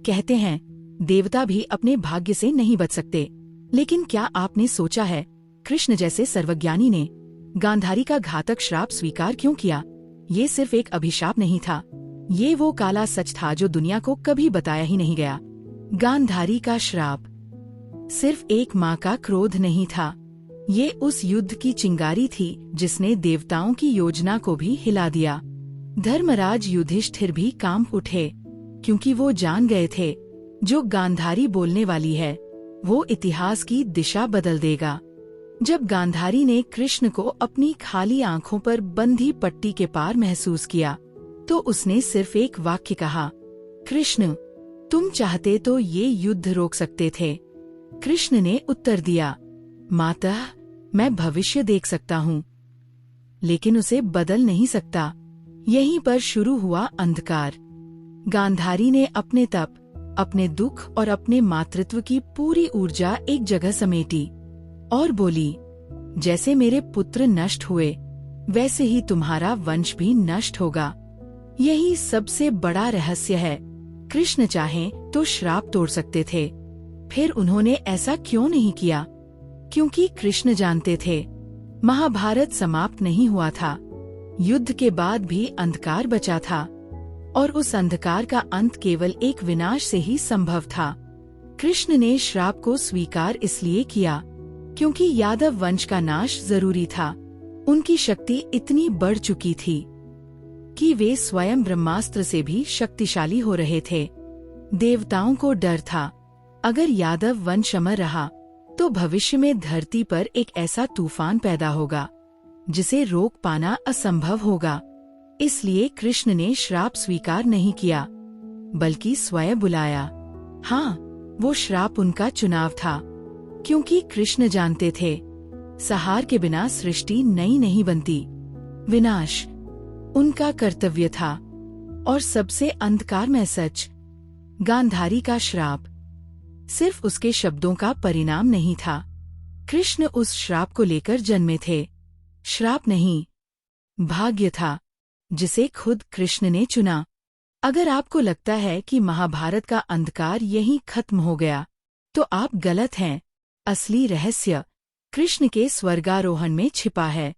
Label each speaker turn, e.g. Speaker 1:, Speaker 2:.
Speaker 1: कहते हैं देवता भी अपने भाग्य से नहीं बच सकते, लेकिन क्या आपने सोचा है कृष्ण जैसे सर्वज्ञानी ने गांधारी का घातक श्राप स्वीकार क्यों किया? ये सिर्फ एक अभिशाप नहीं था, ये वो काला सच था जो दुनिया को कभी बताया ही नहीं गया। गांधारी का श्राप सिर्फ एक माँ का क्रोध नहीं था, ये उस युद्ध की चिंगारी थी जिसने देवताओं की योजना को भी हिला दिया। धर्मराज युधिष्ठिर भी कांप उठे, क्योंकि वो जान गए थे जो गांधारी बोलने वाली है वो इतिहास की दिशा बदल देगा। जब गांधारी ने कृष्ण को अपनी खाली आंखों पर बंधी पट्टी के पार महसूस किया तो उसने सिर्फ एक वाक्य कहा, कृष्ण तुम चाहते तो ये युद्ध रोक सकते थे। कृष्ण ने उत्तर दिया, माता मैं भविष्य देख सकता हूँ, लेकिन उसे बदल नहीं सकता। यहीं पर शुरू हुआ अंधकार। गांधारी ने अपने तप, अपने दुख और अपने मातृत्व की पूरी ऊर्जा एक जगह समेटी और बोली, जैसे मेरे पुत्र नष्ट हुए वैसे ही तुम्हारा वंश भी नष्ट होगा। यही सबसे बड़ा रहस्य है। कृष्ण चाहें तो श्राप तोड़ सकते थे, फिर उन्होंने ऐसा क्यों नहीं किया? क्योंकि कृष्ण जानते थे महाभारत समाप्त नहीं हुआ था, युद्ध के बाद भी अंधकार बचा था और उस अंधकार का अंत केवल एक विनाश से ही संभव था। कृष्ण ने श्राप को स्वीकार इसलिए किया क्योंकि यादव वंश का नाश जरूरी था। उनकी शक्ति इतनी बढ़ चुकी थी कि वे स्वयं ब्रह्मास्त्र से भी शक्तिशाली हो रहे थे। देवताओं को डर था, अगर यादव वंश अमर रहा तो भविष्य में धरती पर एक ऐसा तूफान पैदा होगा जिसे रोक पाना असंभव होगा। इसलिए कृष्ण ने श्राप स्वीकार नहीं किया, बल्कि स्वयं बुलाया। हाँ, वो श्राप उनका चुनाव था, क्योंकि कृष्ण जानते थे संहार के बिना सृष्टि नई नहीं बनती। विनाश उनका कर्तव्य था। और सबसे अंधकारमय सच, गांधारी का श्राप सिर्फ उसके शब्दों का परिणाम नहीं था, कृष्ण उस श्राप को लेकर जन्मे थे। श्राप नहीं, भाग्य था जिसे खुद कृष्ण ने चुना। अगर आपको लगता है कि महाभारत का अंधकार यहीं खत्म हो गया तो आप गलत हैं। असली रहस्य कृष्ण के स्वर्गारोहण में छिपा है।